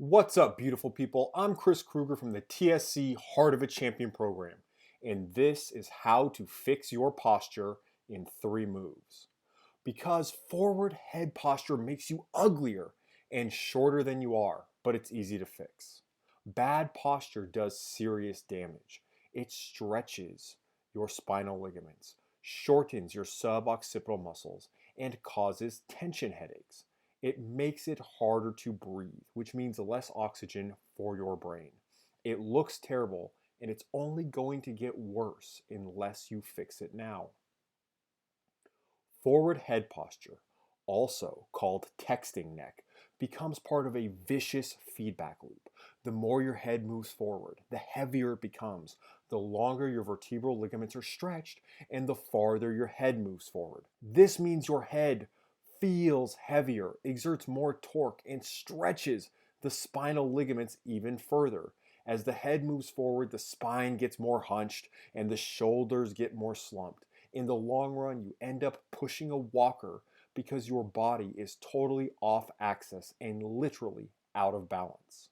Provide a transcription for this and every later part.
What's up, beautiful people? I'm Chris Kruger from the TSC Heart of a Champion program, and this is how to fix your posture in 3 moves. Because forward head posture makes you uglier and shorter than you are, but it's easy to fix. Bad posture does serious damage. It stretches your spinal ligaments, shortens your suboccipital muscles, and causes tension headaches. It makes it harder to breathe, which means less oxygen for your brain. It looks terrible, and it's only going to get worse unless you fix it now. Forward head posture, also called texting neck, becomes part of a vicious feedback loop. The more your head moves forward, the heavier it becomes, the longer your vertebral ligaments are stretched, and the farther your head moves forward. This means your head feels heavier, exerts more torque, and stretches the spinal ligaments even further. As the head moves forward, the spine gets more hunched and the shoulders get more slumped. In the long run, you end up pushing a walker because your body is totally off axis and literally out of balance.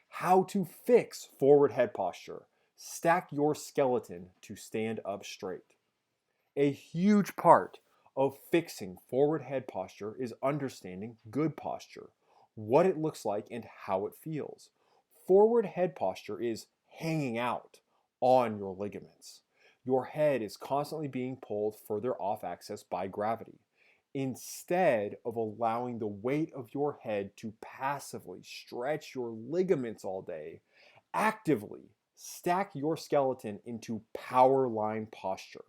How to fix forward head posture. Stack your skeleton to stand up straight. A huge part of fixing forward head posture is understanding good posture, what it looks like and how it feels. Forward head posture is hanging out on your ligaments. Your head is constantly being pulled further off axis by gravity. Instead of allowing the weight of your head to passively stretch your ligaments all day, actively stack your skeleton into power line posture.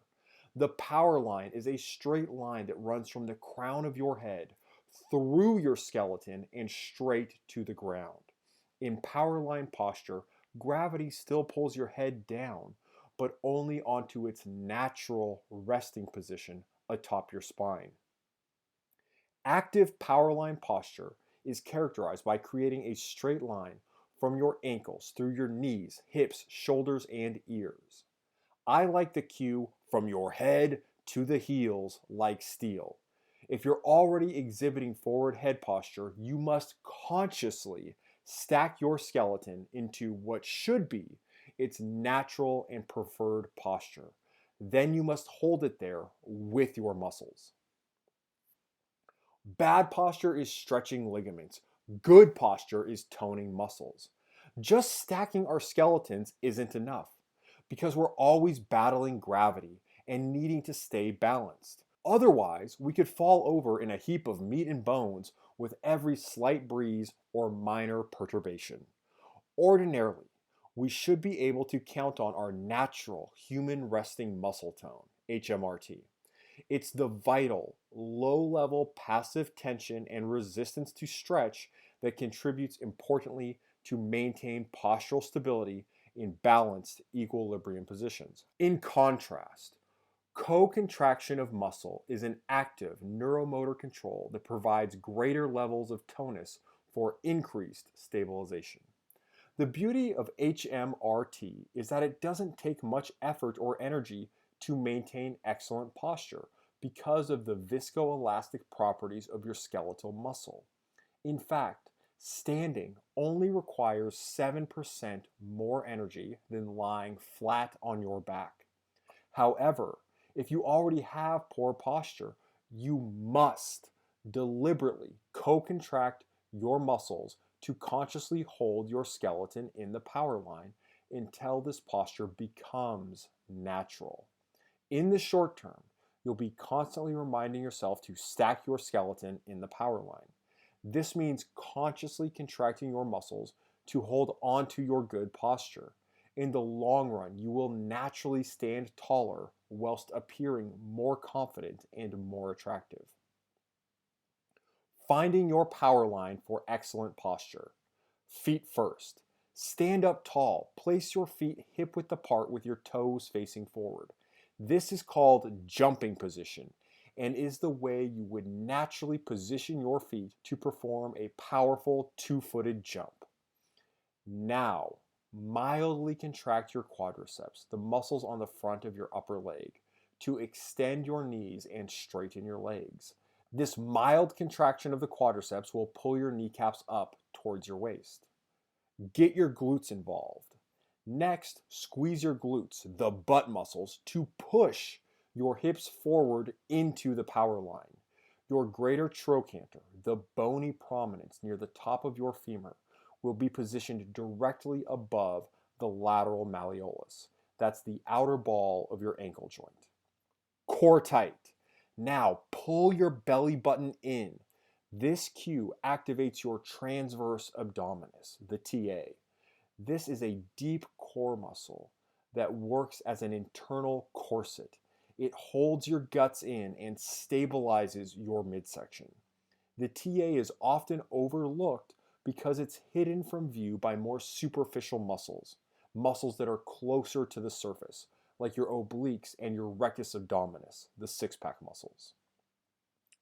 The power line is a straight line that runs from the crown of your head through your skeleton and straight to the ground. In power line posture, gravity still pulls your head down, but only onto its natural resting position atop your spine. Active power line posture is characterized by creating a straight line from your ankles through your knees, hips, shoulders, and ears. I like the cue from your head to the heels like steel. If you're already exhibiting forward head posture, you must consciously stack your skeleton into what should be its natural and preferred posture. Then you must hold it there with your muscles. Bad posture is stretching ligaments. Good posture is toning muscles. Just stacking our skeletons isn't enough because we're always battling gravity and needing to stay balanced. Otherwise, we could fall over in a heap of meat and bones with every slight breeze or minor perturbation. Ordinarily, we should be able to count on our natural human resting muscle tone, HMRT. It's the vital, low level passive tension and resistance to stretch that contributes importantly to maintain postural stability in balanced equilibrium positions. In contrast, co-contraction of muscle is an active neuromotor control that provides greater levels of tonus for increased stabilization. The beauty of HMRT is that it doesn't take much effort or energy to maintain excellent posture because of the viscoelastic properties of your skeletal muscle. In fact, standing only requires 7% more energy than lying flat on your back. However, if you already have poor posture, you must deliberately co-contract your muscles to consciously hold your skeleton in the power line until this posture becomes natural. In the short term, you'll be constantly reminding yourself to stack your skeleton in the power line. This means consciously contracting your muscles to hold on to your good posture. In the long run, you will naturally stand taller whilst appearing more confident and more attractive. Finding your power line for excellent posture. Feet first. Stand up tall. Place your feet hip width apart with your toes facing forward. This is called jumping position and is the way you would naturally position your feet to perform a powerful two-footed jump. Now, mildly contract your quadriceps, the muscles on the front of your upper leg, to extend your knees and straighten your legs. This mild contraction of the quadriceps will pull your kneecaps up towards your waist. Get your glutes involved. Next, squeeze your glutes, the butt muscles, to push your hips forward into the power line. Your greater trochanter, the bony prominence near the top of your femur, will be positioned directly above the lateral malleolus. That's the outer ball of your ankle joint. Core tight. Now pull your belly button in. This cue activates your transverse abdominis, the TA. This is a deep core muscle that works as an internal corset. It holds your guts in and stabilizes your midsection. The TA is often overlooked because it's hidden from view by more superficial muscles, muscles that are closer to the surface, like your obliques and your rectus abdominis, the six-pack muscles.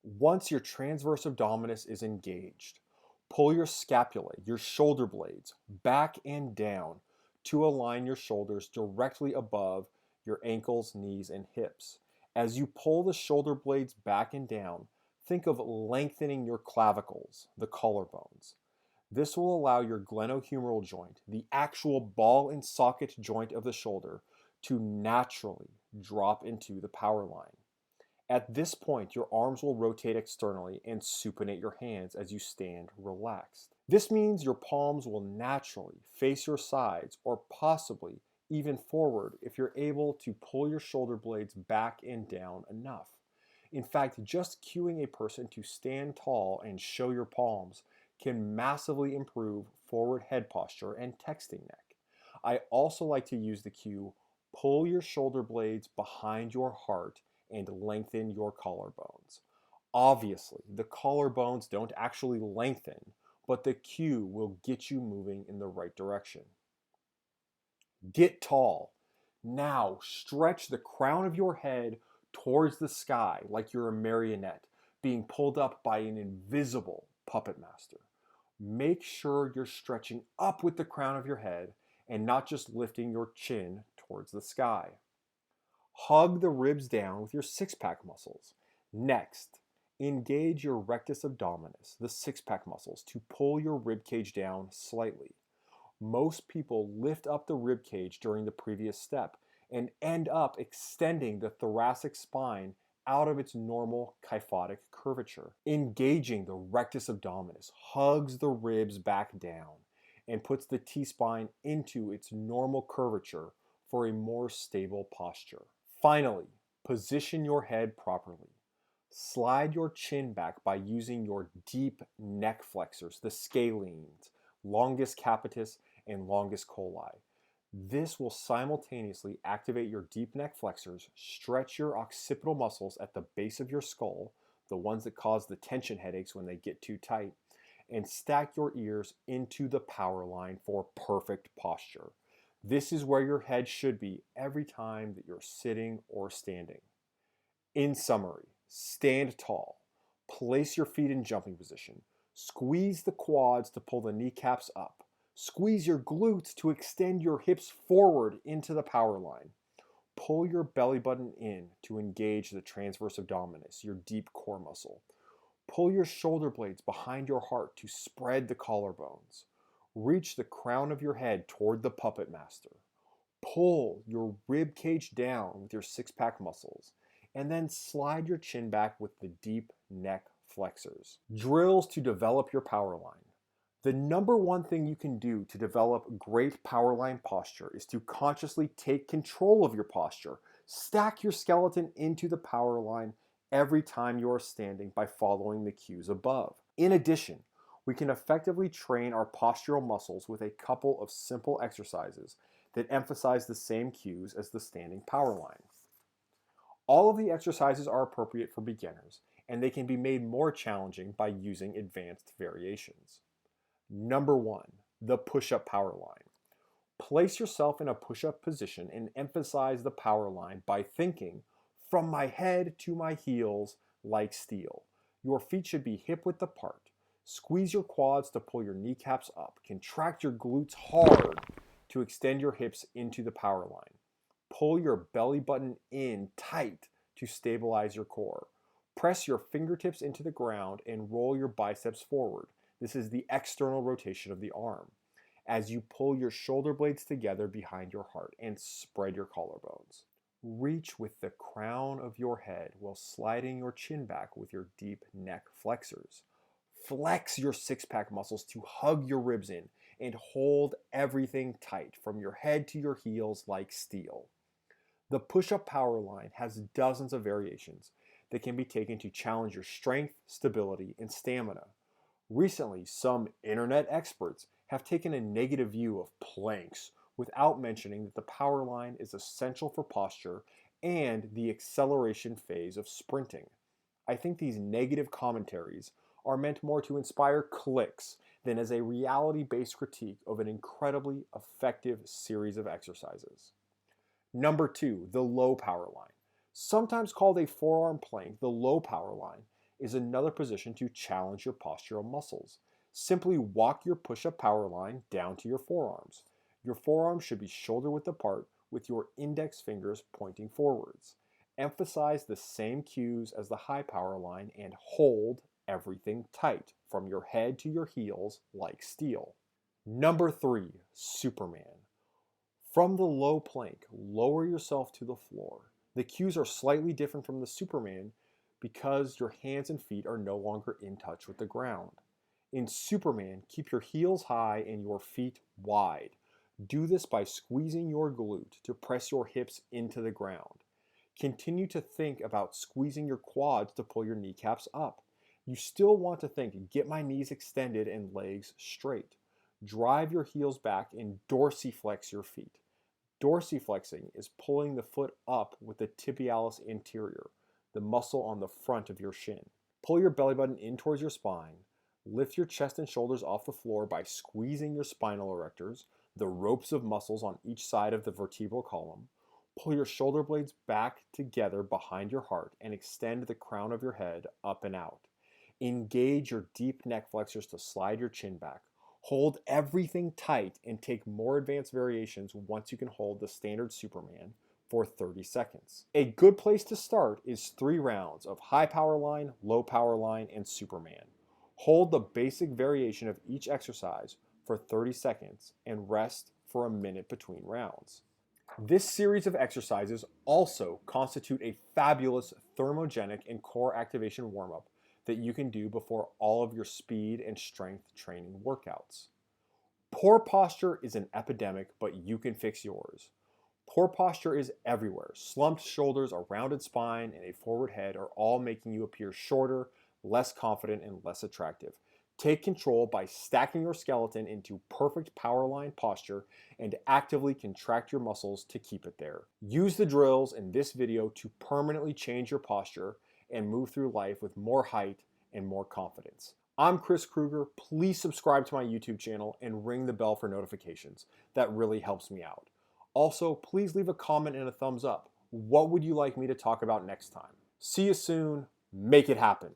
Once your transverse abdominis is engaged, pull your scapulae, your shoulder blades, back and down to align your shoulders directly above your ankles, knees, and hips. As you pull the shoulder blades back and down, think of lengthening your clavicles, the collarbones. This will allow your glenohumeral joint, the actual ball and socket joint of the shoulder, to naturally drop into the power line. At this point, your arms will rotate externally and supinate your hands as you stand relaxed. This means your palms will naturally face your sides or possibly even forward if you're able to pull your shoulder blades back and down enough. In fact, just cueing a person to stand tall and show your palms can massively improve forward head posture and texting neck. I also like to use the cue, pull your shoulder blades behind your heart and lengthen your collarbones. Obviously, the collarbones don't actually lengthen, but the cue will get you moving in the right direction. Get tall. Now stretch the crown of your head towards the sky like you're a marionette being pulled up by an invisible puppet master. Make sure you're stretching up with the crown of your head and not just lifting your chin towards the sky. Hug the ribs down with your six-pack muscles. Next, engage your rectus abdominis, the six-pack muscles, to pull your rib cage down slightly. Most people lift up the rib cage during the previous step and end up extending the thoracic spine out of its normal kyphotic curvature. Engaging the rectus abdominis hugs the ribs back down and puts the T-spine into its normal curvature for a more stable posture. Finally, position your head properly. Slide your chin back by using your deep neck flexors, the scalenes, longus capitis, and longus colli. This will simultaneously activate your deep neck flexors, stretch your occipital muscles at the base of your skull, the ones that cause the tension headaches when they get too tight, and stack your ears into the power line for perfect posture. This is where your head should be every time that you're sitting or standing. In summary, stand tall, place your feet in jumping position, squeeze the quads to pull the kneecaps up, squeeze your glutes to extend your hips forward into the power line, pull your belly button in to engage the transverse abdominis, your deep core muscle, pull your shoulder blades behind your heart to spread the collarbones. Reach the crown of your head toward the puppet master. Pull your rib cage down with your six-pack muscles, and then slide your chin back with the deep neck flexors. Drills to develop your power line. The number one thing you can do to develop great power line posture is to consciously take control of your posture. Stack your skeleton into the power line every time you are standing by following the cues above. In addition, we can effectively train our postural muscles with a couple of simple exercises that emphasize the same cues as the standing power line. All of the exercises are appropriate for beginners, and they can be made more challenging by using advanced variations. Number 1, the push-up power line. Place yourself in a push-up position and emphasize the power line by thinking, from my head to my heels like steel. Your feet should be hip-width apart. Squeeze your quads to pull your kneecaps up. Contract your glutes hard to extend your hips into the power line. Pull your belly button in tight to stabilize your core. Press your fingertips into the ground and roll your biceps forward. This is the external rotation of the arm. as you pull your shoulder blades together behind your heart and spread your collarbones. Reach with the crown of your head while sliding your chin back with your deep neck flexors. Flex your six-pack muscles to hug your ribs in and hold everything tight from your head to your heels like steel. The push-up power line has dozens of variations that can be taken to challenge your strength, stability, and stamina. Recently, some internet experts have taken a negative view of planks without mentioning that the power line is essential for posture and the acceleration phase of sprinting. I think these negative commentaries are meant more to inspire clicks than as a reality-based critique of an incredibly effective series of exercises. Number 2, the low power line. Sometimes called a forearm plank, the low power line is another position to challenge your postural muscles. Simply walk your push-up power line down to your forearms. Your forearms should be shoulder-width apart with your index fingers pointing forwards. Emphasize the same cues as the high power line and hold everything tight from your head to your heels like steel. Number 3, Superman. From the low plank, lower yourself to the floor. The cues are slightly different from the Superman because your hands and feet are no longer in touch with the ground. In Superman, keep your heels high and your feet wide. Do this by squeezing your glute to press your hips into the ground. Continue to think about squeezing your quads to pull your kneecaps up. You still want to think, get my knees extended and legs straight. Drive your heels back and dorsiflex your feet. Dorsiflexing is pulling the foot up with the tibialis anterior, the muscle on the front of your shin. Pull your belly button in towards your spine. Lift your chest and shoulders off the floor by squeezing your spinal erectors, the ropes of muscles on each side of the vertebral column. Pull your shoulder blades back together behind your heart and extend the crown of your head up and out. Engage your deep neck flexors to slide your chin back. Hold everything tight and take more advanced variations once you can hold the standard Superman for 30 seconds. A good place to start is 3 rounds of high power line, low power line, and Superman. Hold the basic variation of each exercise for 30 seconds and rest for a minute between rounds. This series of exercises also constitute a fabulous thermogenic and core activation warm-up that you can do before all of your speed and strength training workouts. Poor posture is an epidemic, but you can fix yours. Poor posture is everywhere. Slumped shoulders, a rounded spine, and a forward head are all making you appear shorter, less confident, and less attractive. Take control by stacking your skeleton into perfect power line posture and actively contract your muscles to keep it there. Use the drills in this video to permanently change your posture and move through life with more height and more confidence. I'm Chris Kruger. Please subscribe to my YouTube channel and ring the bell for notifications. That really helps me out. Also, please leave a comment and a thumbs up. What would you like me to talk about next time? See you soon. Make it happen.